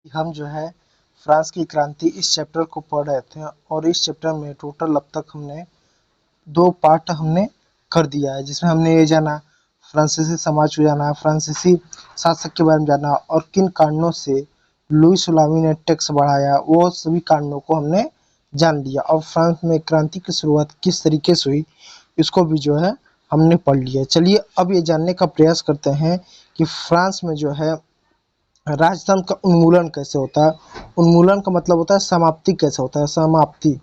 हम जो है फ्रांस की क्रांति इस चैप्टर को पढ़ रहे थे और इस चैप्टर में टोटल अब तक हमने 2 पार्ट हमने कर दिया है, जिसमें हमने ये जाना फ्रांसीसी समाज को जाना, फ्रांसीसी शासक के बारे में जाना और किन कारणों से लुई सलामी ने टैक्स बढ़ाया, वो सभी कारणों को हमने जान लिया। और फ्रांस में क्रांति की शुरुआत किस तरीके से हुई, इसको भी जो है हमने पढ़ लिया। चलिए अब ये जानने का प्रयास करते हैं कि फ्रांस में जो है राजतंत्र का उन्मूलन कैसे होता है। उन्मूलन का मतलब होता है समाप्ति कैसे होता है। समाप्ति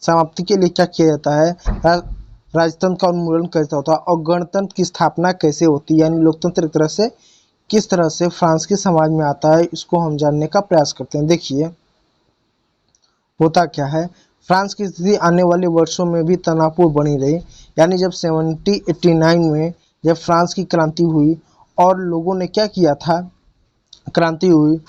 समाप्ति के लिए क्या किया जाता है, राजतंत्र का उन्मूलन कैसे होता है और गणतंत्र की स्थापना कैसे होती है, यानी लोकतंत्र एक तरह से किस तरह से फ्रांस के समाज में आता है, इसको हम जानने का प्रयास करते हैं। देखिए होता क्या है, फ्रांस की स्थिति आने वाले वर्षों में भी तनावपूर्ण बनी रही। यानी जब 1789 में जब फ्रांस की क्रांति हुई और लोगों ने क्या किया था, क्रांति हुई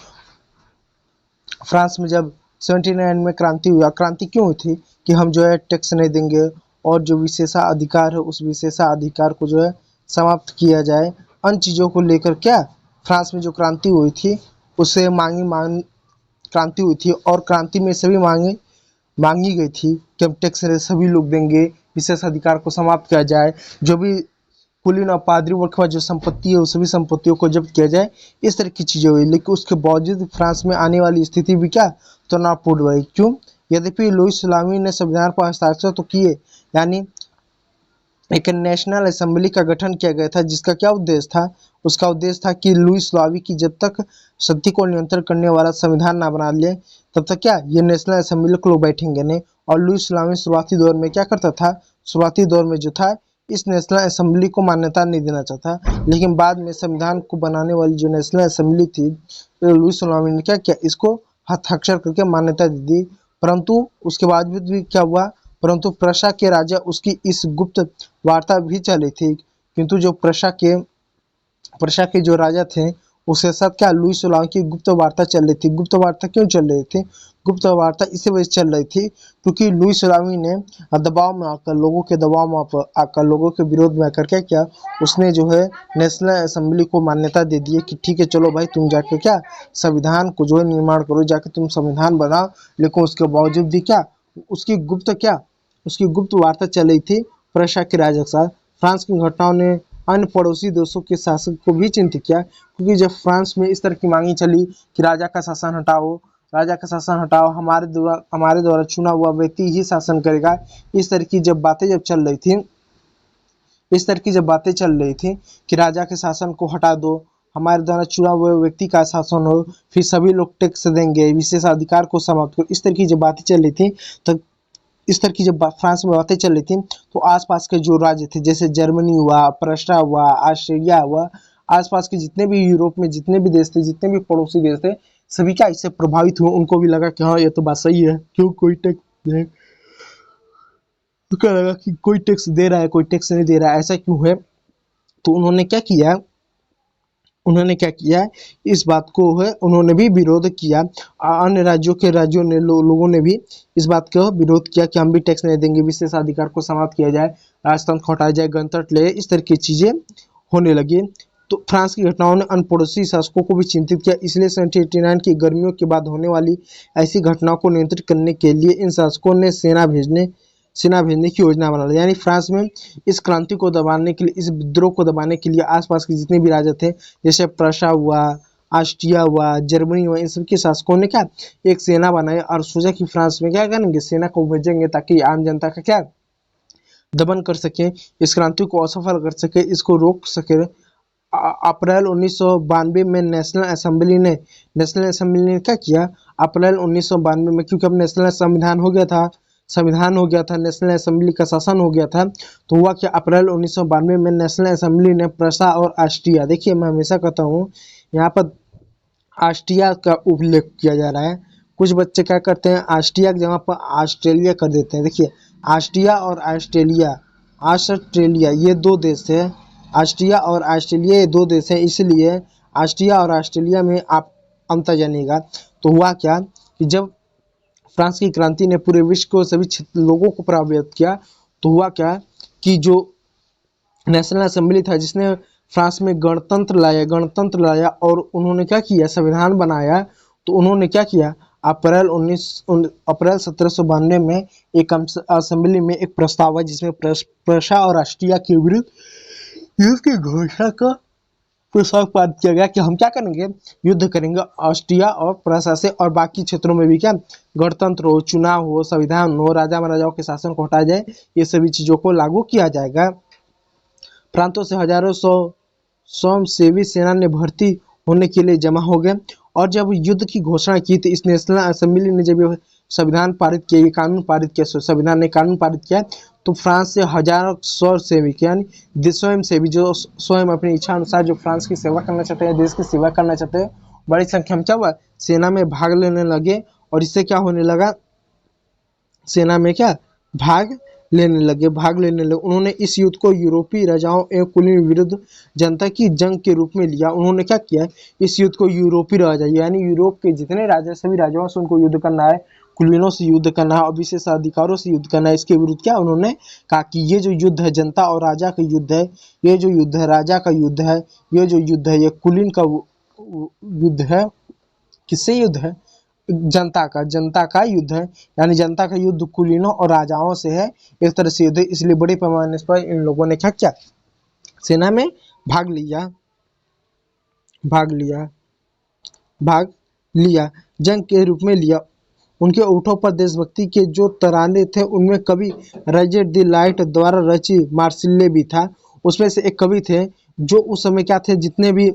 फ्रांस में, जब 79 में क्रांति हुआ। क्रांति क्यों हुई थी कि हम जो है टैक्स नहीं देंगे और जो विशेषाधिकार है उस विशेषाधिकार को जो है समाप्त किया जाए। अन्य चीज़ों को लेकर क्या फ्रांस में जो क्रांति हुई थी उससे मांग क्रांति हुई थी और क्रांति में सभी मांगी गई थी कि हम टैक्स सभी लोग देंगे, विशेषाधिकार को समाप्त किया जाए, जो भी कुलीन और पादरी वर्ग के पास जो संपत्ति है उस सभी संपत्तियों को जब्त किया जाए। इस तरह की चीज़ें हुई, लेकिन उसके बावजूद फ्रांस में आने वाली स्थिति भी क्या तनावपूर्ण रही। क्यों? यद्यपि लुई सलामी ने संविधान पर हस्ताक्षर तो किए, यानी एक नेशनल असेंबली का गठन किया गया था, जिसका क्या उद्देश्य था, उसका उद्देश्य था कि लुई सलामी की जब तक शक्ति को नियंत्रण करने वाला संविधान ना बना ले तब तक क्या ये नेशनल असेंबली के लोग बैठेंगे नहीं। और लुई सलामी शुरुआती दौर में क्या करता था, शुरुआती दौर में जो था इस नेशनल असेंबली को मान्यता नहीं देना चाहता, लेकिन बाद में संविधान को बनाने वाली जो नेशनल असेंबली थी तो लुई सलामी ने क्या किया, इसको हस्ताक्षर करके मान्यता दे दी। परंतु उसके बावजूद भी क्या हुआ, परंतु प्रशा के राजा उसकी इस गुप्त वार्ता भी चली थी, किंतु जो प्रशा के जो राजा थे उसके साथ क्या लुई सलामी की गुप्त वार्ता चल रही थी। गुप्त वार्ता क्यों चल रही थी, गुप्त वार्ता इसी वजह से चल रही थी क्योंकि लुई सलामी ने दबाव में आकर, लोगों के दबाव में आकर, लोगों के विरोध में आकर क्या किया, उसने जो है नेशनल असेंबली को मान्यता दे दी कि ठीक है चलो भाई तुम जाके क्या संविधान को जो है निर्माण करो, जाके तुम संविधान बनाओ। लेकिन उसके बावजूद भी क्या उसकी गुप्त वार्ता चल रही थी प्रशा के राजा के साथ। फ्रांस की घटनाओं ने अन्य पड़ोसी देशों के शासक को भी चिंतित किया, क्योंकि जब फ्रांस में इस तरह की मांगी चली कि राजा का शासन हटाओ, राजा का शासन हटाओ, हमारे द्वारा चुना हुआ व्यक्ति ही शासन करेगा, इस तरह की जब बातें चल रही थी, इस तरह की जब बातें चल रही थी कि राजा के शासन को हटा दो, हमारे द्वारा चुना हुए व्यक्ति का शासन हो, फिर सभी लोग टैक्स देंगे, विशेषाधिकार को समाप्त करो, इस तरह की जब बातें चल रही थी, तो इस तरह की जब फ्रांस में बातें चल रही थी तो आसपास के जो राज्य थे, जैसे जर्मनी हुआ, प्रुस्टा हुआ, ऑस्ट्रेलिया हुआ, आसपास के जितने भी यूरोप में जितने भी देश थे, जितने भी पड़ोसी देश थे, सभी क्या इससे प्रभावित हुए। उनको भी लगा कि हाँ ये तो बात सही है, क्यों कोई टैक्स दे, तो क्या लगा कि कोई टैक्स दे रहा है कोई टैक्स नहीं दे रहा है, ऐसा क्यों है। तो उन्होंने क्या किया, इस बात को है उन्होंने भी विरोध किया। अन्य राज्यों ने लोगों ने भी इस बात का विरोध किया कि हम भी टैक्स नहीं देंगे, विशेषाधिकार को समाप्त किया जाए, राजतंत्र को हटाया जाए, गणतंत्र ले, इस तरह की चीजें होने लगी। तो फ्रांस की घटनाओं ने अन्य पड़ोसी शासकों को भी चिंतित किया, इसलिए 1789 की गर्मियों के बाद होने वाली ऐसी घटनाओं को नियंत्रित करने के लिए इन शासकों ने सेना भेजने की योजना बना ली। यानी फ्रांस में इस क्रांति को दबाने के लिए, इस विद्रोह को दबाने के लिए आसपास के जितने भी राजा थे, जैसे प्रशा हुआ, ऑस्ट्रिया हुआ, जर्मनी हुआ, इन सब के शासकों ने क्या एक सेना बनाई और सोचा कि फ्रांस में क्या करेंगे, सेना को भेजेंगे ताकि आम जनता का क्या दमन कर सके, इस क्रांति को असफल कर सके, इसको रोक सके। अप्रैल 1992 में नेशनल असेंबली ने क्या किया, अप्रैल 1992 में, क्योंकि अब नेशनल संविधान हो गया था, नेशनल असेंबली का शासन हो गया था, तो हुआ कि अप्रैल 1992 में नेशनल असेंबली ने प्रशा और ऑस्ट्रिया, देखिए मैं हमेशा कहता हूँ यहाँ पर ऑस्ट्रिया का उल्लेख किया जा रहा है, कुछ बच्चे क्या करते हैं ऑस्ट्रिया की जगह पर ऑस्ट्रेलिया कर देते हैं। देखिए ऑस्ट्रिया और ऑस्ट्रेलिया ये दो देश है, ऑस्ट्रिया और ऑस्ट्रेलिया ये दो देश है, इसलिए ऑस्ट्रिया और ऑस्ट्रेलिया में आप अंतर जानिएगा। तो हुआ क्या कि जब फ्रांस की क्रांति ने पूरे विश्व को, सभी लोगों को प्रभावित किया, तो हुआ क्या कि जो नेशनल असेंबली था जिसने फ्रांस में गणतंत्र लाया और उन्होंने क्या किया, संविधान बनाया, तो उन्होंने क्या किया, अप्रैल 1792 में एक असेंबली में एक प्रस्ताव है जिसमें प्रशा और ऑस्ट्रिया के विरुद्ध युद्ध की घोषणा का प्रस्ताव पारित किया गया कि हम क्या करेंगे, युद्ध करेंगे ऑस्ट्रिया और प्रशा से, और बाकी क्षेत्रों में भी क्या गणतंत्र हो, चुनाव हो, संविधान हो, राजा महाराजाओं के शासन को हटाया जाए, ये सभी चीजों को लागू किया जाएगा। प्रांतों से हजारों स्वयंसेवी सेना ने भर्ती होने के लिए जमा हो गए, और जब युद्ध की घोषणा की थी इस नेशनल असेंबली ने, जब संविधान पारित किया, ये कानून पारित किया, संविधान ने कानून पारित किया, तो फ्रांस से हजारों स्वयंसेवी यानी स्वयंसेवी जो स्वयं अपनी इच्छा अनुसार जो फ्रांस की सेवा करना चाहते हैं, देश की सेवा करना चाहते हैं, बड़ी संख्या में क्या हुआ, सेना में भाग लेने लगे। और इससे क्या होने लगा, सेना में क्या भाग लेने लगे। उन्होंने इस युद्ध को यूरोपीय राजाओं एवं कुलीन विरुद्ध जनता की जंग के रूप में लिया। उन्होंने क्या किया, इस युद्ध को यूरोपीय राजा यानी यूरोप के जितने राजा, सभी राजाओं से उनको युद्ध करना है, कुलीनों से युद्ध करना है और विशेष अधिकारों से युद्ध करना है। इसके विरुद्ध क्या उन्होंने कहा कि ये जो युद्ध है जनता और राजा का युद्ध है, ये जो युद्ध है राजा का युद्ध है, ये जो युद्ध है ये कुलीन का युद्ध है। किससे युद्ध है, जनता का युद्ध है, यानी जनता का युद्ध कुलीनों और राजाओं से है, इस तरह से युद्ध। इसलिए बड़े पैमाने पर इन लोगों ने क्या किया, सेना में भाग लिया, जंग के रूप में लिया। उनके ओठों पर देशभक्ति के जो तराने थे उनमें कवि रॉजर द लाइट द्वारा रची मार्सिले भी था। उसमें से एक कवि थे जो उस समय क्या थे, जितने भी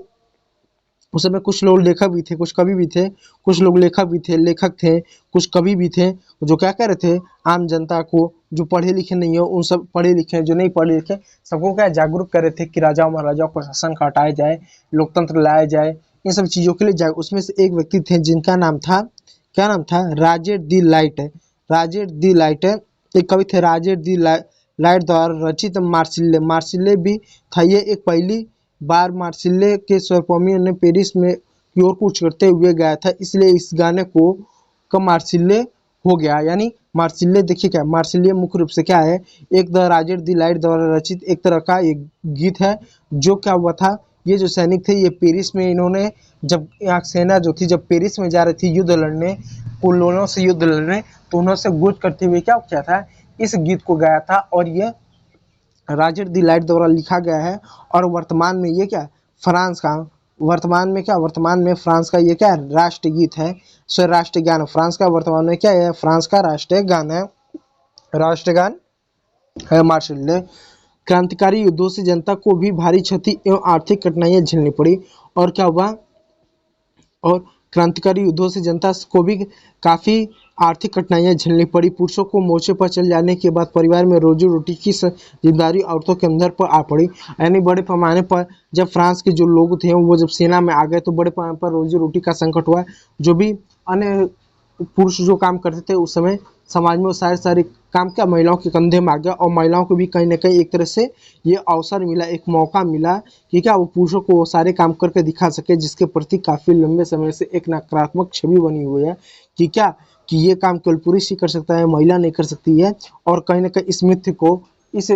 उस समय कुछ लोग लेखक भी थे, कुछ कवि भी थे, कुछ लोग लेखक थे, कुछ कवि भी थे, जो क्या कर रहे थे, आम जनता को, जो पढ़े लिखे नहीं हो, उन सब पढ़े लिखे जो नहीं पढ़े लिखे सबको क्या जागरूक कर रहे थे कि राजाओं महाराजाओं को शासन का हटाया जाए, लोकतंत्र लाया जाए, इन सब चीजों के लिए जाए। उसमें से एक व्यक्ति थे जिनका नाम था, क्या नाम था, रॉजर द लाइट, एक कवि थे रॉजर द लाइट द्वारा रचित मार्सिले भी था। ये एक पहली बार मार्सिले के स्वयंपामियों ने पेरिस में की ओर कूच करते हुए गाया था, इसलिए इस गाने को मार्सिले हो गया। यानी मार्सिले देखिए क्या, मार्सिले मुख्य रूप से क्या है, एक द रॉजर द लाइट द्वारा रचित एक तरह का एक गीत है। जो क्या हुआ था, ये जो सैनिक थे ये पेरिस में, इन्होंने जब यहाँ सेना जो थी जब पेरिस में जा रही थी युद्ध लड़ने, कुलीनों से युद्ध लड़ने, तो उन्होंने कूच करते हुए क्या किया था, इस गीत को गाया था। और ये रॉजर द लाइट द्वारा लिखा गया है। और वर्तमान में ये क्या, फ्रांस का वर्तमान में फ्रांस का ये क्या राष्ट्रगीत है, राष्ट्रगान फ्रांस का वर्तमान में क्या है, फ्रांस का राष्ट्रगान है मार्सिले। क्रांतिकारी युद्धों से जनता को भी भारी क्षति एवं आर्थिक कठिनाइयां झेलनी पड़ी। और क्या हुआ, और क्रांतिकारी युद्धों से जनता को भी काफ़ी आर्थिक कठिनाइयां झेलनी पड़ी। पुरुषों को मोर्चे पर चल जाने के बाद परिवार में रोजी रोटी की जिम्मेदारी औरतों के अंदर पर आ पड़ी। यानी बड़े पैमाने पर जब फ्रांस के जो लोग थे वो जब सेना में आ गए तो बड़े पैमाने पर रोजी रोटी का संकट हुआ। जो भी अन्य पुरुष जो काम करते थे उस समय समाज में वो सारे काम क्या महिलाओं के कंधे में आ गया, और महिलाओं को भी कहीं ना कहीं एक तरह से ये अवसर मिला, एक मौका मिला कि क्या वो पुरुषों को वो सारे काम करके दिखा सके, जिसके प्रति काफ़ी लंबे समय से एक नकारात्मक छवि बनी हुई है कि क्या कि ये काम केवल पुरुष ही कर सकता है, महिला नहीं कर सकती है। और कहीं ना कहीं इस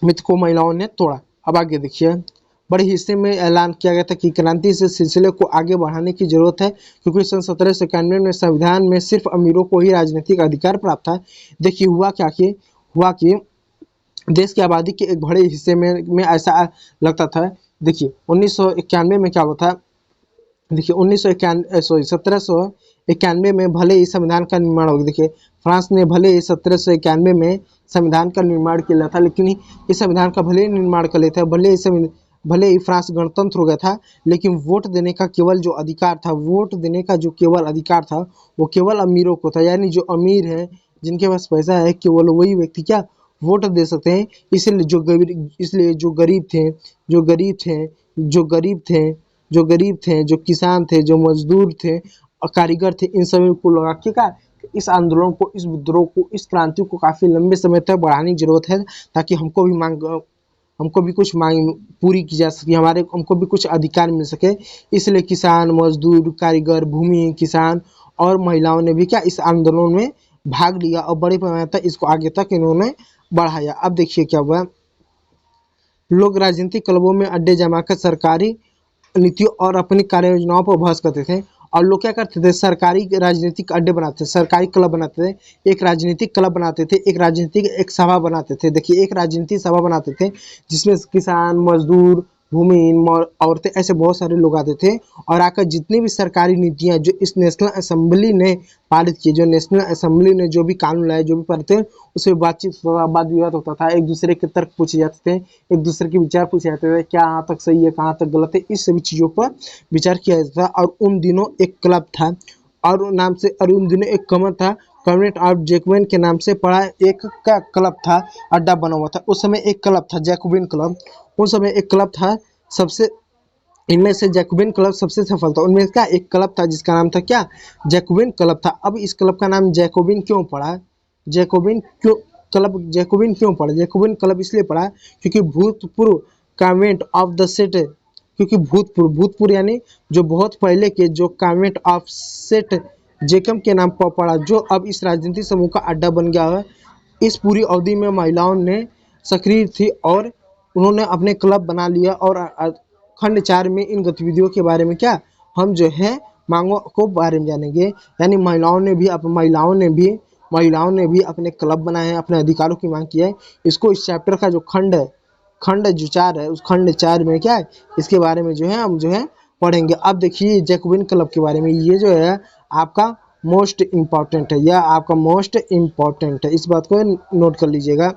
मिथ को महिलाओं ने तोड़ा। अब आगे देखिए, बड़े हिस्से में ऐलान किया गया था कि क्रांति से सिलसिले को आगे बढ़ाने की जरूरत है, क्योंकि सन 1791 में संविधान में सिर्फ अमीरों को ही राजनीतिक अधिकार प्राप्त था। देखिए हुआ कि देश की आबादी के एक बड़े हिस्से में ऐसा लगता था। देखिए 1991 में क्या हुआ था, देखिए 1791 में भले ही संविधान का निर्माण हो गया। देखिए फ्रांस ने भले ही 1791 में संविधान का निर्माण किया था, लेकिन इस संविधान का भले ही निर्माण कर लेता, भले ही फ्रांस गणतंत्र हो गया था, लेकिन वोट देने का जो केवल अधिकार था वो केवल अमीरों को था। यानी जो अमीर है, जिनके पास पैसा है, केवल वही व्यक्ति क्या वोट दे सकते हैं। इसलिए जो गरीब थे, जो किसान थे, जो मजदूर थे और कारीगर थे, इन सभी को लगा कि क्या इस आंदोलन को, इस विद्रोह को, इस क्रांति को काफ़ी लंबे समय तक बढ़ाने की जरूरत है, ताकि हमको भी कुछ मांग पूरी की जा सके, हमको भी कुछ अधिकार मिल सके। इसलिए किसान, मजदूर, कारीगर, भूमि किसान और महिलाओं ने भी क्या इस आंदोलन में भाग लिया और बड़े पैमाने तक इसको आगे तक इन्होंने बढ़ाया। अब देखिए क्या हुआ, लोग राजनीतिक क्लबों में अड्डे जमाकर सरकारी नीतियों और अपनी कार्य योजनाओं पर बहस करते थे, और लोग क्या करते थे, सरकारी राजनीतिक अड्डे बनाते थे, सरकारी क्लब बनाते थे, एक राजनीतिक क्लब बनाते थे, एक राजनीतिक एक सभा बनाते थे। देखिए एक राजनीतिक सभा बनाते थे जिसमें किसान, मजदूर, भूमिहीन, औरतें, ऐसे बहुत सारे लोग आते थे और आकर जितनी भी सरकारी नीतियां जो इस नेशनल असेंबली ने पारित की, जो नेशनल असेंबली ने जो भी कानून लाए, जो भी पढ़ते, उसमें बातचीत, वाद विवाद होता था, एक दूसरे के तर्क पूछे जाते थे, एक दूसरे के विचार पूछे जाते थे, क्या कहाँ तक सही है, कहाँ तक गलत है, इस सभी चीज़ों पर विचार किया जाता था। और उन दिनों एक क्लब था और नाम से, और उन दिनों एक कमर था, कम्युनिटी ऑफ जैकोबिन के नाम से पड़ा एक का क्लब था, अड्डा बना हुआ था। उस समय एक क्लब था जैकोबिन क्लब, उस समय एक क्लब था, सबसे, इनमें से जैकोबिन क्लब सबसे सफल था। उनमें का एक क्लब था जिसका नाम था क्या, जैकोबिन क्लब था। अब इस क्लब का नाम जैकोबिन क्यों पड़ा, जैकोबिन क्यों, क्लब जैकोबिन क्यों पड़ा, जैकोबिन क्लब इसलिए पड़ा क्योंकि भूतपूर्व कॉन्वेंट ऑफ द सेट, क्योंकि भूतपूर्व यानी जो बहुत पहले के जो कॉन्वेंट ऑफ सेट जेकब के नाम पर पड़ा, जो अब इस राजनीतिक समूह का अड्डा बन गया है। इस पूरी अवधि में महिलाओं ने सक्रिय थी और उन्होंने अपने क्लब बना लिया। और खंड 4 में इन गतिविधियों के बारे में क्या हम जो है मांगों को बारे में जानेंगे। यानी महिलाओं ने भी अपने क्लब बनाए हैं, अपने अधिकारों की मांग की है। इसको इस चैप्टर का जो खंड जो 4 है, उस खंड 4 में क्या है, इसके बारे में जो है हम जो है पढ़ेंगे। अब देखिए जैकोबिन क्लब के बारे में, ये जो है आपका मोस्ट इम्पॉर्टेंट है, यह आपका मोस्ट इम्पॉर्टेंट है, इस बात को नोट कर लीजिएगा।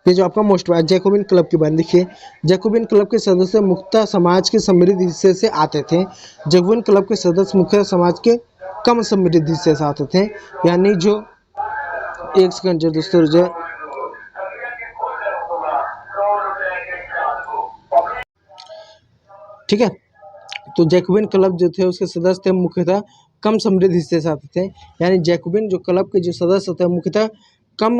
ये जो आपका मोस्ट जैकोबिन क्लब के बारे में देखिए, जैकोबिन क्लब के सदस्य मुख्यतः समाज के समृद्ध हिस्से से आते थे। जैकोबिन क्लब के सदस्य मुख्यतः समाज के कम समृद्ध हिस्से से आते थे। यानी जो, एक सेकंड जो दोस्तों, जो ठीक है, तो जैकोबिन क्लब जो थे उसके सदस्य थे मुख्यतः कम समृद्ध हिस्से से आते थे। यानी जैकोबिन जो क्लब के जो सदस्य थे मुख्यतः कम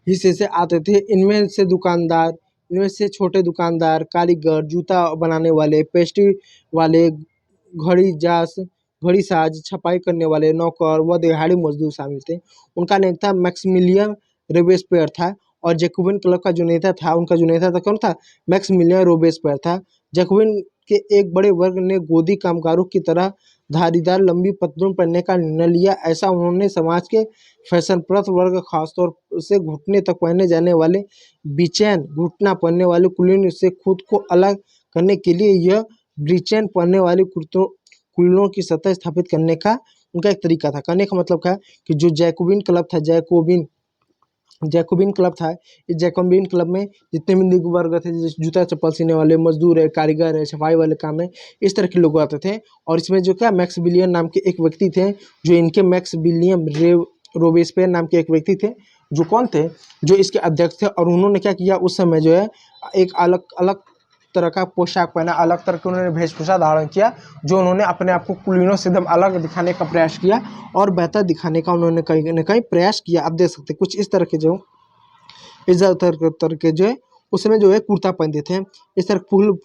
हिस्से से आते थे। इनमें से दुकानदार, इनमें से छोटे दुकानदार, कारीगर, जूता बनाने वाले, पेस्ट्री वाले, घड़ी जास घड़ी साज, छपाई करने वाले, नौकर व दिहाड़ी मजदूर शामिल थे। उनका नेता मैक्सिमिलियन रोबेस्पियर था। और जैकोबिन क्लब का जो नेता था, उनका जो नेता था कौन था, मैक्सिमिलियन रोबेस्पियर था। जैकोबिन के एक बड़े वर्ग ने गोदी कामगारों की तरह धारीदार लंबी पतलून पहनने का निर्णय लिया। ऐसा उन्होंने समाज के फैशनप्रद वर्ग, खासतौर से घुटने तक पहने जाने वाले बिचैन घुटना पहनने वाले कुलीन से खुद को अलग करने के लिए यह ब्रीचेन पहनने वाले कुलीनों की सतह स्थापित करने का उनका एक तरीका था। कहने का मतलब क्या कि जो जैकोबिन क्लब था, जैकोबिन क्लब था, इस जैकोबिन क्लब में जितने भी निग वर्ग थे, जैसे जूता चप्पल सीने वाले, मजदूर है, कारीगर है, सफाई वाले काम है, इस तरह के लोग आते थे। और इसमें जो क्या मैक्सिमिलियन नाम के एक व्यक्ति थे, जो इनके मैक्सिमिलियन रोबेस्पियर नाम के एक व्यक्ति थे, जो कौन थे, जो इसके अध्यक्ष थे। और उन्होंने क्या किया उस समय जो है, एक अलग अलग तरह का पोशाक पहना, अलग तरह के उन्होंने वेशभूषा धारण किया, जो उन्होंने अपने आप को कुलीनों से एकदम अलग दिखाने का प्रयास किया और बेहतर दिखाने का उन्होंने कहीं ना कहीं प्रयास किया। आप देख सकते हैं कुछ इस तरह के जो, इस तरह के जो है उस समय जो है कुर्ता पहनते थे, इस तरह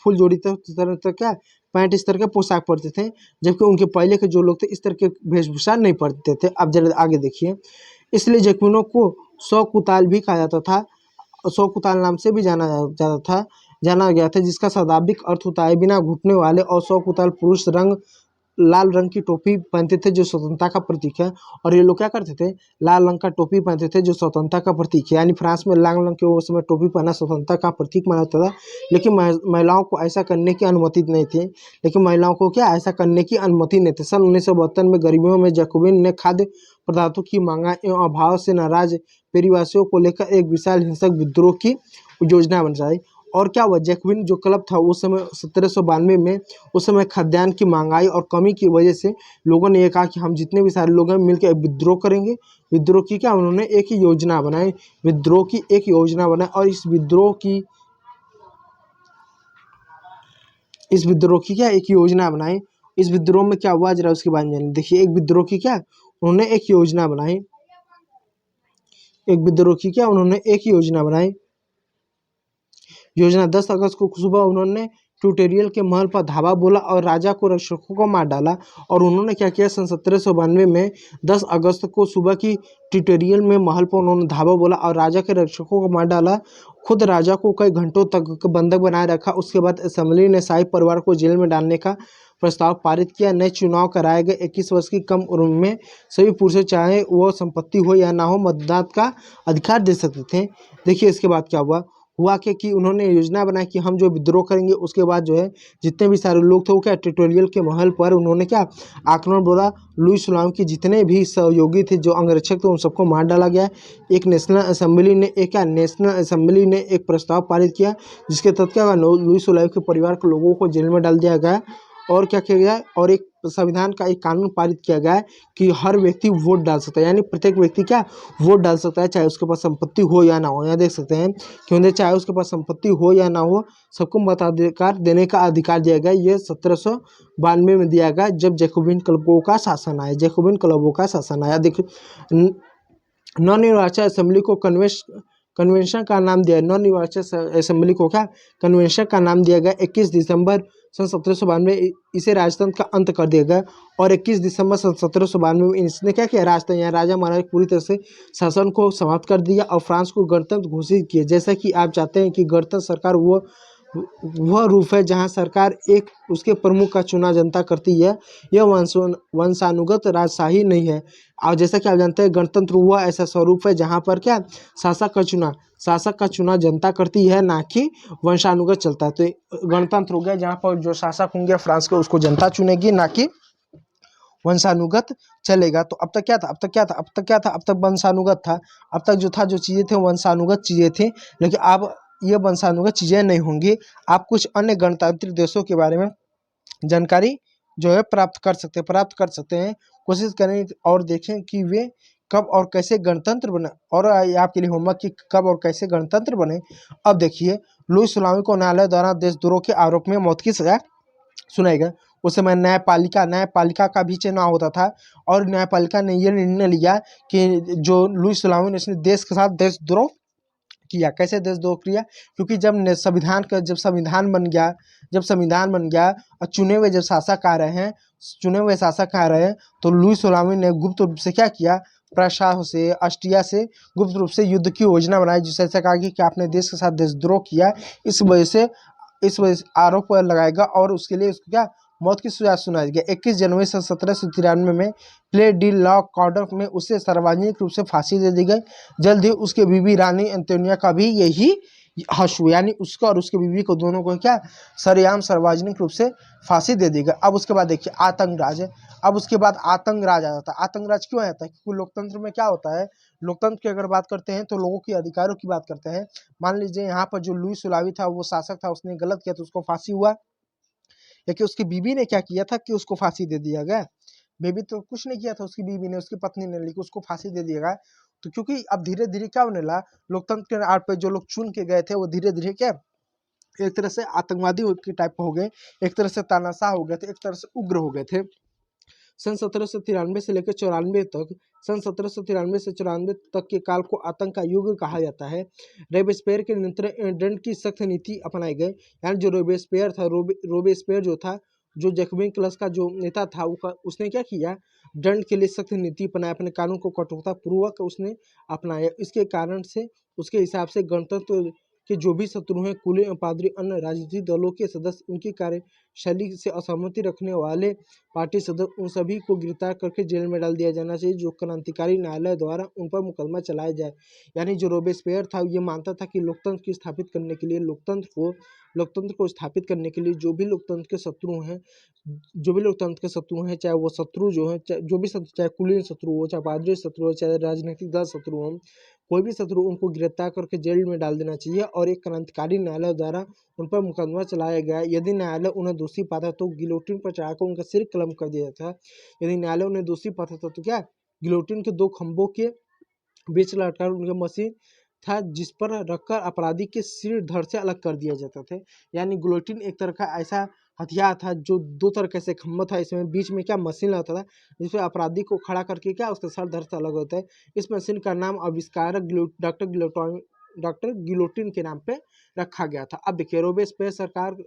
फुल जोड़ी तरह क्या पैंट, इस तरह के पोशाक पहनते थे। जबकि उनके पहले के जो लोग थे इस तरह के वेशभूषा नहीं पहनते थे। अब जरा आगे देखिए, इसलिए जैकोबिनों को सौ कुताल भी कहा जाता था, सौ कुताल नाम से भी जाना गया था, जिसका शाब्दिक अर्थ होता है बिना घुटने वाले। और सौ कुताल पुरुष लाल रंग की टोपी पहनते थे, जो स्वतंत्रता का प्रतीक है। और ये लोग क्या करते थे, लाल रंग का टोपी पहनते थे, जो स्वतंत्रता का प्रतीक है। यानी फ्रांस में लाल रंग के उस समय टोपी पहनना स्वतंत्रता का प्रतीक माना जाता था। लेकिन महिलाओं को ऐसा करने की अनुमति नहीं थी, लेकिन महिलाओं को क्या ऐसा करने की अनुमति नहीं थी। सन 1972 में गर्मियों में जैकोबिन ने खाद्य पदार्थों की मांग एवं अभाव से नाराज पेरिवासियों को लेकर एक विशाल हिंसक विद्रोह की योजना बनाई। और क्या हुआ, जैकोबिन जो क्लब था उस समय 1792 में, उस समय खाद्यान्न की महंगाई और कमी की वजह से लोगों ने ये कहा कि हम जितने भी सारे लोग हैं मिलकर एक विद्रोह करेंगे। विद्रोह की क्या उन्होंने एक योजना बनाई, विद्रोह की एक योजना बनाई। और इस विद्रोह की क्या एक योजना बनाई। इस विद्रोह में क्या हुआ जरा उसके बारे में जानिए। देखिए एक विद्रोह की क्या उन्होंने एक योजना बनाई, एक विद्रोह की क्या उन्होंने एक योजना बनाई। योजना 10 अगस्त को सुबह उन्होंने ट्यूटोरियल के महल पर धावा बोला और राजा को रक्षकों को मार डाला। और उन्होंने क्या किया, सन 1792 में 10 अगस्त को सुबह की ट्यूटोरियल में महल पर उन्होंने धावा बोला और राजा के रक्षकों को मार डाला। खुद राजा को कई घंटों तक बंधक बनाए रखा। उसके बाद असेंबली ने शाही परिवार को जेल में डालने का प्रस्ताव पारित किया। नए चुनाव कराए गए। 21 वर्ष की कम उम्र में सभी पुरुष चाहे वो संपत्ति हो या ना हो मतदान का अधिकार दे सकते थे। देखिए इसके बाद क्या हुआ कि उन्होंने योजना बनाई कि हम जो विद्रोह करेंगे, उसके बाद जो है जितने भी सारे लोग थे वो क्या टेरिटोरियल के महल पर उन्होंने क्या आक्रमण बोला। लुई सलाम के जितने भी सहयोगी थे जो अंगरक्षक थे उन सबको मार डाला गया। एक नेशनल असेंबली ने एक प्रस्ताव पारित किया जिसके तहत क्या हुआ, लुई सलाम के परिवार के लोगों को जेल में डाल दिया गया। और क्या किया गया, और एक संविधान का एक कानून पारित किया गया है कि हर व्यक्ति वोट डाल सकता है, यानी प्रत्येक व्यक्ति क्या वोट डाल सकता है, चाहे उसके पास संपत्ति हो या ना हो। यहाँ देख सकते हैं कि उन्हें चाहे उसके पास संपत्ति हो या ना हो सबको मताधिकार देने का अधिकार दिया गया। ये 1792 में दिया गया जब जैकोबिन क्लबों का शासन आया। देखिए नवनिर्वाचित असेंबली को कन्वेंशन का नाम दिया। नवनिर्वाचित असेंबली को क्या कन्वेंशन का नाम दिया गया। 21 दिसंबर सन 1792 इसे राजतंत्र का अंत कर दिया गया। और 21 दिसंबर सन 1792 में इसने क्या किया, राजतंत्र या राजा महाराज पूरी तरह से शासन को समाप्त कर दिया और फ्रांस को गणतंत्र घोषित किया। जैसा कि आप चाहते हैं कि गणतंत्र सरकार वह रूप है जहां सरकार एक उसके प्रमुख का चुनाव जनता करती है। यह वंशानुगत राजशाही नहीं है। और जैसा कि आप जानते हैं गणतंत्र वह ऐसा स्वरूप है जहां पर क्या शासक का चुनाव जनता करती है, ना कि वंशानुगत चलता है। तो गणतंत्र हो गया जहां पर जो शासक होंगे फ्रांस के उसको जनता चुनेगी, ना कि वंशानुगत चलेगा। तो अब तक क्या था, अब तक वंशानुगत था। अब तक जो चीजें थे वंशानुगत चीजें थी, लेकिन अब ये वंशानुगत चीजें नहीं होंगी। आप कुछ अन्य गणतांत्रिक देशों के बारे में जानकारी जो है प्राप्त कर सकते हैं। कोशिश करें और देखें कि वे कब और कैसे गणतंत्र बने। और आपके लिए होमवर्क कि कब और कैसे गणतंत्र बने। अब देखिए लुई सलामी को न्यायालय द्वारा देशद्रोह के आरोप में मौत की सजा सुनाई गई। उस समय न्यायपालिका का भी चुनाव होता था और न्यायपालिका ने यह निर्णय लिया कि जो लुई सलामी ने इसने देश के साथ देशद्रोह किया। कैसे देशद्रोह किया, क्योंकि जब संविधान बन गया और चुने हुए शासक आ रहे हैं तो लुई सलामी ने गुप्त रूप से क्या किया, प्रशाह से ऑस्ट्रिया से गुप्त रूप से युद्ध की योजना बनाई, जिससे कहा कि आपने देश के साथ देशद्रोह किया, इस वजह से आरोप लगाएगा और उसके लिए उसको क्या मौत की सजा सुनाई गई। 21 जनवरी सन 1793 में प्ले डी लॉ कॉर्डर में उसे सार्वजनिक रूप से फांसी दे दी गई। जल्द ही उसके बीवी रानी एंटोनिया का भी यही हश हुआ, यानी उसका और उसके बीवी को दोनों को क्या सरेआम सार्वजनिक रूप से फांसी दे दी गई। अब उसके बाद देखिए आतंकराज है। अब उसके बाद आतंकराज आ जाता है। आतंकराज क्यों आ जाता है, क्योंकि लोकतंत्र में क्या होता है, लोकतंत्र की अगर बात करते हैं तो लोगों के अधिकारों की बात करते हैं। मान लीजिए यहाँ पर जो लुई सुलावी था वो शासक था, उसने गलत किया तो उसको फांसी हुआ, या कि उसकी बीवी ने क्या किया था कि उसको फांसी दे दिया गया। बेबी तो कुछ नहीं किया था, उसकी बीवी ने, उसकी पत्नी ने, लेकिन उसको फांसी दे दिया गया। तो क्योंकि अब धीरे धीरे क्या होने लगा, लोकतंत्र के आड़ पे जो लोग चुन के गए थे वो धीरे धीरे क्या एक तरह से आतंकवादी के टाइप हो गए, एक तरह से तानाशाह हो गए थे, एक तरह से उग्र हो गए थे। सन 1793 से लेकर 94 तक, सन 1793 से 94 तक के काल को आतंक का युग कहा जाता है। रोबेस्पियर के नियंत्रण दंड की सख्त नीति अपनाई गई। यानी जो रोबेस्पियर था, रोबेस्पियर जो था, जो जैकोबिन क्लब का जो नेता था, उसने क्या किया, दंड के लिए सख्त नीति अपनाया, अपने कानून को कठोरता पूर्वक उसने अपनाया। इसके कारण से उसके हिसाब से गणतंत्र के जो भी शत्रु हैं, कुलीन, पादरी, अन्य राजनीतिक दलों के सदस्य, उनकी कार्यशैली से असहमति रखने वाले पार्टी सदस्य, उन सभी को गिरफ्तार करके जेल में डाल दिया जाना चाहिए, जो क्रांतिकारी न्यायालय द्वारा उन पर मुकदमा चलाया जाए। यानी जो रोबेस्पियर था ये मानता था कि लोकतंत्र की स्थापित करने के लिए, लोकतंत्र को स्थापित करने के लिए जो भी लोकतंत्र के शत्रु हैं, चाहे वो शत्रु जो है, जो भी शत्रु, चाहे कुलीन शत्रु हो, चाहे पादरी शत्रु हो, चाहे राजनीतिक दल शत्रु हो, कोई भी शत्रु, उनको गिरफ्तार करके जेल में डाल देना चाहिए और एक क्रांतिकारी न्यायालय द्वारा उन पर मुकदमा चलाया गया। यदि न्यायालय उन्हें दोषी पाता तो गिलोटिन पर चढ़ाकर उनका सिर कलम कर दिया जाता। यदि न्यायालय उन्हें दोषी पाता था तो क्या गिलोटिन के 2 खंभों के बीच लटका उनके मशीन था जिस पर रखकर अपराधी के सिर धड़ से अलग कर दिया जाता था। यानी गिलोटिन एक तरह का ऐसा हथियार था जो 2 तरह के से खंभा था, इसमें बीच में क्या मशीन लगता था जिसमें अपराधी को खड़ा करके क्या उसका सर धड़ से अलग होता है। इस मशीन का नाम आविष्कारक डॉक्टर गिलोटिन के नाम पे रखा गया था। अब देखिए रोबेस्पियर सरकार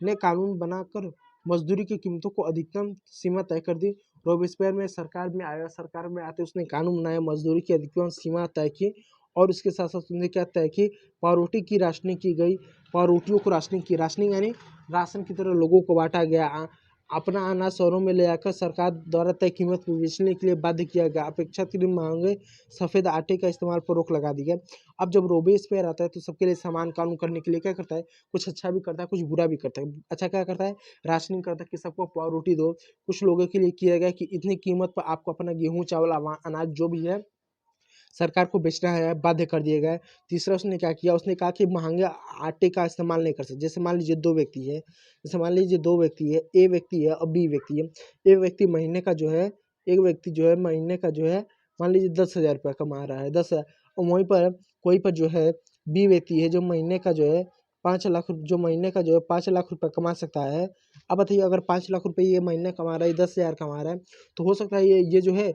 ने कानून बनाकर मजदूरी की कीमतों को अधिकतम सीमा तय कर दी। रोबेस्पियर में सरकार में आया, सरकार में आते उसने कानून बनाया, मजदूरी की अधिकतम सीमा तय की और उसके साथ साथ उसने क्या तय की, पावरोटी की राशनिंग की गई। पावरोटियों को राशनिंग की, राशनिंग यानी राशन की तरह लोगों को बांटा गया। अपना अनाज शहरों में ले जाकर सरकार द्वारा तय कीमत पर बेचने के लिए बाध्य किया गया। अपेक्षाकृत महंगे सफ़ेद आटे का इस्तेमाल पर रोक लगा दी है। अब जब रोबेस्पियर आता है तो सबके लिए समान कानून करने के लिए क्या करता है, कुछ अच्छा भी करता है, कुछ बुरा भी करता है। अच्छा क्या करता है, राशनिंग करता है कि सबको पाव रोटी दो। कुछ लोगों के लिए किया गया कि इतनी कीमत पर आपको अपना गेहूँ, चावल, अनाज जो भी है सरकार को बेचना है, बाध्य कर दिए गए। तीसरा उसने क्या किया, उसने कहा कि महंगे आटे का इस्तेमाल नहीं कर सकते। जैसे मान लीजिए दो व्यक्ति है, जैसे मान लीजिए दो व्यक्ति है, ए व्यक्ति है और बी व्यक्ति है। एक व्यक्ति महीने का जो है, एक व्यक्ति जो है महीने का जो है मान लीजिए 10,000 रुपया कमा रहा है, 10,000। और वहीं पर कोई पर जो है बी व्यक्ति है जो महीने का जो है 5 लाख, जो महीने का जो है 5 लाख रुपया कमा सकता है। अब बताइए अगर 5 लाख रुपये ये महीने कमा रहा है, 10,000 कमा रहा है, तो हो सकता है ये जो है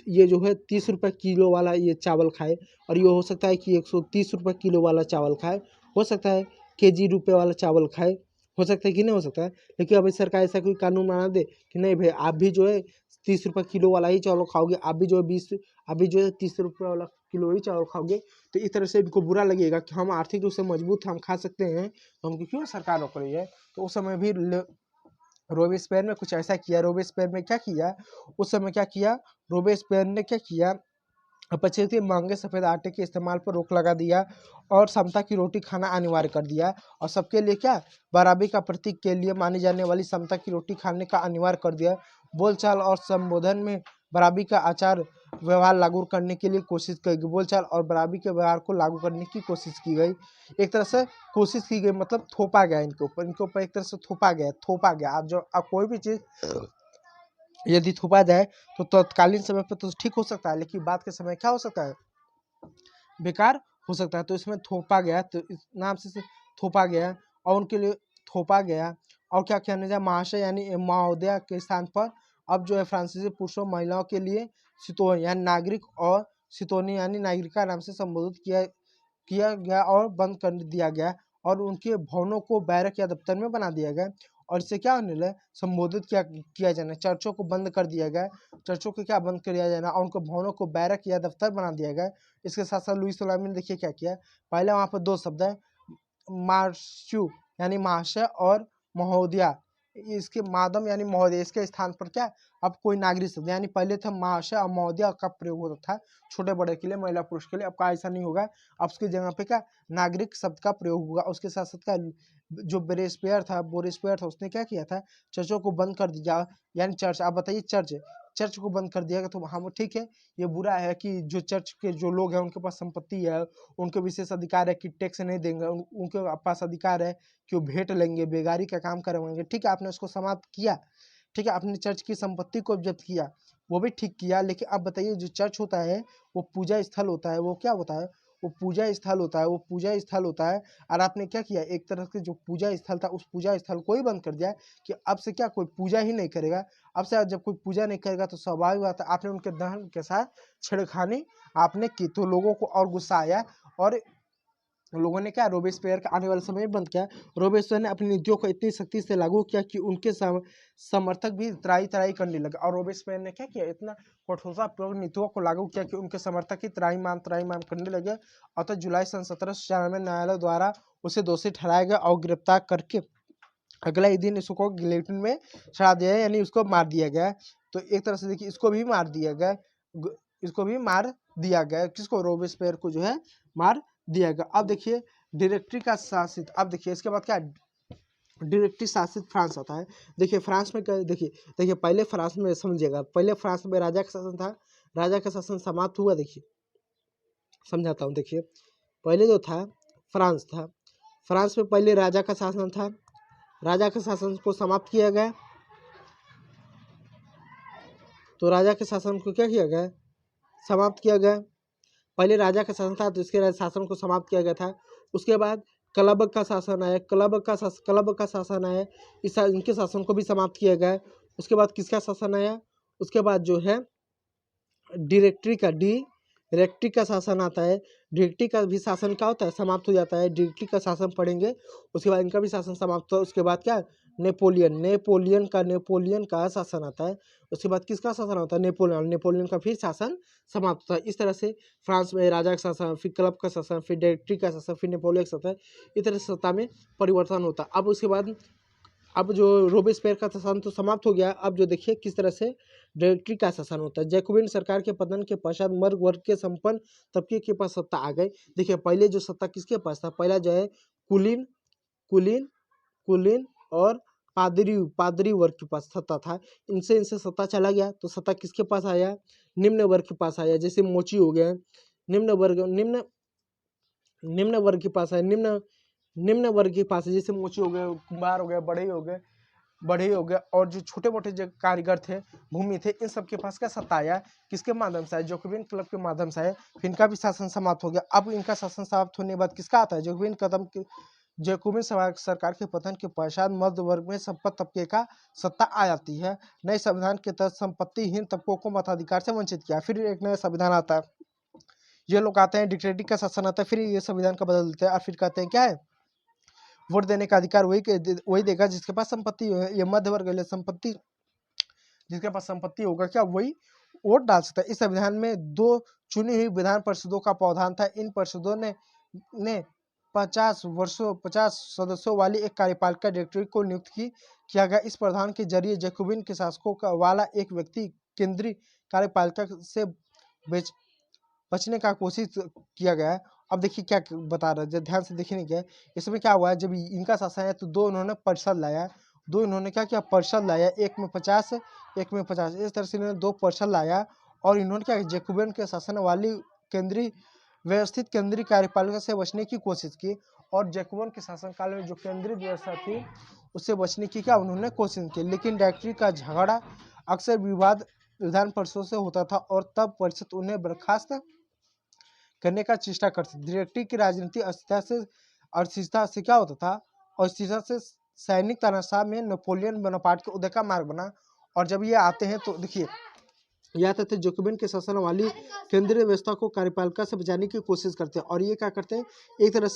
ये जो है 30 रुपये किलो वाला ये चावल खाए, और ये हो सकता है कि 130 रुपये किलो वाला चावल खाए, हो सकता है केजी रुपये वाला चावल खाए, हो सकता है कि नहीं हो सकता है। लेकिन अभी सरकार ऐसा कोई कानून बना दे कि नहीं भाई आप भी जो है 30 रुपये किलो वाला ही चावल खाओगे, आप भी जो है 20, आप भी जो है 30 रुपये वाला किलो ही चावल खाओगे, तो इस तरह से इनको बुरा लगेगा कि हम आर्थिक रूप से मजबूत, हम खा सकते हैं, तो हमको क्यों सरकार रोक रही है। तो उस समय भी रोबेस्पियर ने कुछ ऐसा किया। रोबेस्पियर ने क्या किया, उस समय क्या किया, रोबेस्पियर ने क्या किया, अपेक्षाकृत महंगे सफ़ेद आटे के इस्तेमाल पर रोक लगा दिया और समता की रोटी खाना अनिवार्य कर दिया। और सबके लिए क्या, बराबरी का प्रतीक के लिए मानी जाने वाली समता की रोटी खाने का अनिवार्य कर दिया। बोलचाल और संबोधन में बराबरी का आचार व्यवहार लागू करने के लिए कोशिश की गई। बोलचाल और बराबरी के व्यवहार को लागू करने की कोशिश की गई। एक तरह से कोशिश की गई मतलब थोपा गया इनके ऊपर एक तरह से थोपा गया। आप जो आप कोई भी चीज़ यदि थोपा जाए तो तत्कालीन समय पर तो ठीक हो सकता है, लेकिन बाद के समय क्या हो सकता है, बेकार हो सकता है। तो इसमें थोपा गया, तो इस नाम से थोपा गया और उनके लिए थोपा गया। और क्या कहने जाए, महाशय यानी महोदया के स्थान पर अब जो है फ्रांसीसी पुरुषों महिलाओं के लिए सितोन यानी नागरिक और सितोनी यानी नागरिका नाम से संबोधित किया गया और बंद कर दिया गया। और उनके भवनों को बैरक या दफ्तर में बना दिया गया। और इससे क्या होने लगा, संबोधित किया जाना, चर्चों को बंद कर दिया गया। चर्चों को क्या बंद कर दिया जाना, और उनके भवनों को बैरक या दफ्तर बना दिया गया। इसके साथ साथ लुई सलामी ने देखिए क्या किया, पहले वहाँ पर दो शब्द है, मार्शू यानी महाशय और महोदया, इसके मादम यानी महोदय, इसके स्थान पर क्या, अब कोई नागरिक शब्द, यानी पहले था महाशय और महोदया का प्रयोग होता था छोटे बड़े के लिए, महिला पुरुष के लिए। अब का ऐसा नहीं होगा, अब उसकी जगह पे क्या नागरिक शब्द का प्रयोग होगा। उसके साथ साथ क्या, जो बोरेस्पियर था उसने क्या किया था, चर्चों को बंद कर दिया, यानी चर्च, आप बताइए चर्च को बंद कर दिया गया। तो हम ठीक है, ये बुरा है कि जो चर्च के जो लोग हैं उनके पास संपत्ति है, उनके विशेष अधिकार है कि टैक्स नहीं देंगे, उनके पास अधिकार है कि वो भेंट लेंगे, बेगारी का काम करवाएंगे। ठीक है, आपने उसको समाप्त किया, ठीक है, आपने चर्च की संपत्ति को जब्त किया, वो भी ठीक किया। लेकिन अब बताइए जो चर्च होता है वो पूजा स्थल होता है, वो क्या होता है, वो पूजा स्थल होता है, वो पूजा स्थल होता है। और आपने क्या किया, एक तरह से जो पूजा स्थल था उस पूजा स्थल को ही बंद कर दिया कि अब से क्या कोई पूजा ही नहीं करेगा। अब से जब कोई पूजा नहीं करेगा तो स्वाभाविक बात है आपने उनके धर्म के साथ छेड़खानी आपने की, तो लोगों को और गुस्सा आया और लोगों ने क्या, रोबेस्पियर का आने वाले समय में बंद किया। रोबेस्पियर ने अपनी नीतियों को इतनी सख्ती से लागू किया कि उनके समर्थक भी त्राही त्राही करने लगे। और रोबेस्पियर ने क्या किया, इतना कठोरतापूर्वक नीतियों को लागू किया कि उनके समर्थक ही त्राही माम करने लगे। अतः जुलाई सन 1794 न्यायालय द्वारा उसे दोषी ठहराया गया और गिरफ्तार करके अगला ही दिन इसको गिलेटिन में चढ़ा दिया, यानी उसको मार दिया गया। तो एक तरह से देखिए इसको भी मार दिया गया, इसको भी मार दिया गया, किसको, रोबेस्पियर को जो है मार दिया गया। अब देखिए डायरेक्टरी का शासित, अब देखिए इसके बाद क्या, डायरेक्टरी शासित फ्रांस आता है। देखिए फ्रांस में क्या, देखिए पहले फ्रांस में समझिएगा, पहले फ्रांस में राजा का शासन था, राजा का शासन समाप्त हुआ। देखिए समझाता हूँ, देखिए पहले जो था फ्रांस था, फ्रांस में पहले राजा का शासन था, राजा के शासन को समाप्त किया गया। तो राजा के शासन को क्या किया गया, समाप्त किया गया। पहले राजा का शासन था तो इसके शासन को समाप्त किया गया था। उसके बाद क्लब का शासन आया, क्लब का शासन आया, इनके शासन को भी समाप्त किया गया। उसके बाद किसका शासन आया, उसके बाद जो है डायरेक्टरी का शासन आता है। डायरेक्टरी का भी शासन क्या होता है, समाप्त हो जाता है। डायरेक्टरी का शासन पढ़ेंगे, उसके बाद इनका भी शासन समाप्त होता है। उसके बाद क्या, नेपोलियन का शासन आता है। उसके बाद किसका शासन होता है, नेपोलियन का फिर शासन समाप्त होता है। इस तरह से फ्रांस में राजा का शासन, फिर क्लब का शासन, फिर डायरेक्टरी का शासन, फिर नेपोलियन का शासन, इस तरह से सत्ता में परिवर्तन होता है। अब उसके बाद अब जो रोबेस्पियर का शासन तो समाप्त हो गया। अब जो देखिए किस तरह से डायरेक्टरी का शासन होता है। जैकोबिन सरकार के पतन के पश्चात मर्ग वर्ग के संपन्न तबके के पास सत्ता आ गई। देखिए पहले जो सत्ता किसके पास था, पहला जो है कुलीन कुलीन कुलीन और पादरी पादरी वर्ग के पास सत्ता था। इनसे इनसे सत्ता चला गया तो सत्ता किसके पास आया, निम्न वर्ग के पास आया। जैसे मोची हो गया, निम्न वर्ग के पास है, निम्न वर्ग के पास है। जैसे मोची हो गए, कुम्हार हो गए, बढ़ई हो गए और जो छोटे मोटे जो कारीगर थे, भूमि थे, इन सब के पास क्या सत्ता आया, किसके माध्यम से आया, जैकोबिन क्लब के माध्यम से आया। फिर इनका भी शासन समाप्त हो गया। अब इनका शासन समाप्त होने के बाद किसका आता है, जैकोबिन सरकार के पतन के पश्चात मध्य वर्ग में संपन्न तबके का सत्ता आ जाती है। नए संविधान के तहत संपत्तिहीन तबकों को मताधिकार से वंचित किया। फिर एक नया संविधान आता है, ये लोग आते हैं, डिक्टेटरी का शासन आता है, फिर ये संविधान का बदल देते हैं और फिर कहते हैं क्या है, वोट देने का अधिकार वही देगा जिसके पास संपत्ति है। ये मध्य वर्ग संपत्ति, जिसके पास संपत्ति होगा क्या वही वोट डाल सकता है। इस संविधान में 2 चुनी हुई विधान परिषदों का प्रावधान था। इन परिषदों ने 50 सदस्यों वाली एक कार्यपालिका डायरेक्टरी को नियुक्त किया गया। इस प्रावधान के जरिए जैकोबिन के शासकों का वाला एक व्यक्ति केंद्रीय कार्यपालिका से बचने का कोशिश किया गया है। अब देखिए क्या बता रहा है, ध्यान से देखने क्या है, इसमें क्या हुआ है, जब इनका शासन है तो 2 इन्होंने परिषद लाया, 2 इन्होंने क्या किया, परिषद लाया, एक में 50 इस तरह से इन्होंने 2 परिषद लाया। और इन्होंने क्या, जैकोबिन के शासन वाली व्यवस्थित केंद्रीय कार्यपालिका से बचने की कोशिश की। और जैकोबिन के शासनकाल में जो केंद्रीय व्यवस्था थी उससे बचने की क्या उन्होंने कोशिश की। लेकिन डायरेक्टरी का झगड़ा अक्सर विधान परिषद से होता था और तब परिषद उन्हें बर्खास्त करने का चेष्टा करती। डायरेक्टरी की राजनीति अस्थिरता से क्या होता था, अस्थिरता से सैनिक तानाशाह में नेपोलियन बोनापार्ट के उदय का मार्ग बना। और जब ये आते हैं तो देखिए या थे जैकोबिन के शासन वाली केंद्रीय व्यवस्था को कार्यपालिका से बचाने की कोशिश करते हैं। और ये क्या करते हैं, एक तरह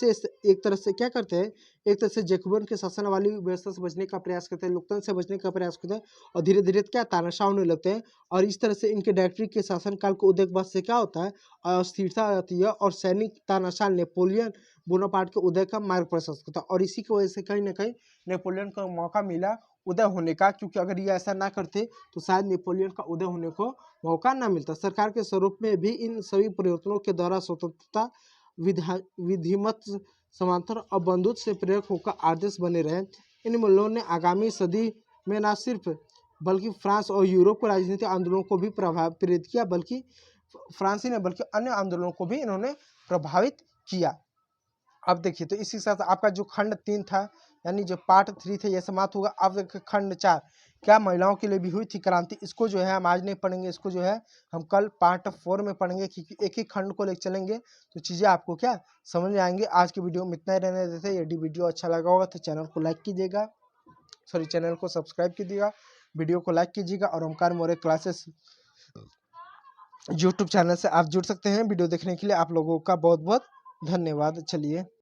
से क्या करते हैं, एक तरह से जैकोबिन के शासन वाली व्यवस्था से बचने का प्रयास करते हैं, लोकतंत्र से बचने का प्रयास करते हैं और धीरे धीरे क्या तानाशाह होने लगते हैं। और इस तरह से इनके डायरेक्टरी के शासनकाल को उदय के बाद से क्या होता है, अस्थिरता आती है और सैनिक तानाशाह नेपोलियन बोनापार्ट के उदय का मार्ग प्रशस्त करता है। और इसी की वजह से कहीं ना कहीं नेपोलियन को मौका मिला उदय होने का, क्योंकि अगर ये ऐसा ना करते तो शायद नेपोलियन का उदय होने को मौका ना मिलता। सरकार के स्वरूप में भी इन सभी परिवर्तनों के द्वारा स्वतंत्रता, विधिमत समांतर और बंधुत्व से प्रेरक होकर आदर्श बने रहे। इन मूल्यों ने आगामी सदी में न सिर्फ बल्कि फ्रांस और यूरोप के राजनीतिक आंदोलनों को भी प्रेरित किया, बल्कि फ्रांसी ने बल्कि अन्य आंदोलनों को भी इन्होंने प्रभावित किया। अब देखिए तो इसी के साथ आपका जो खंड 3 था, यानी जो पार्ट 3 थे, यह समाप्त होगा। अब खंड 4 क्या महिलाओं के लिए भी हुई थी क्रांति, इसको जो है हम आज नहीं पढ़ेंगे, इसको जो है हम कल पार्ट 4 में पढ़ेंगे, क्योंकि एक ही खंड को लेकर चलेंगे तो चीज़ें आपको क्या समझ में आएंगे। आज की वीडियो में इतना ही रहने देते। यदि वीडियो अच्छा लगा होगा तो चैनल को लाइक कीजिएगा, चैनल को सब्सक्राइब कीजिएगा, वीडियो को लाइक कीजिएगा। और Omkar Maurya classes YouTube channel से आप जुड़ सकते हैं। वीडियो देखने के लिए आप लोगों का बहुत बहुत धन्यवाद। चलिए।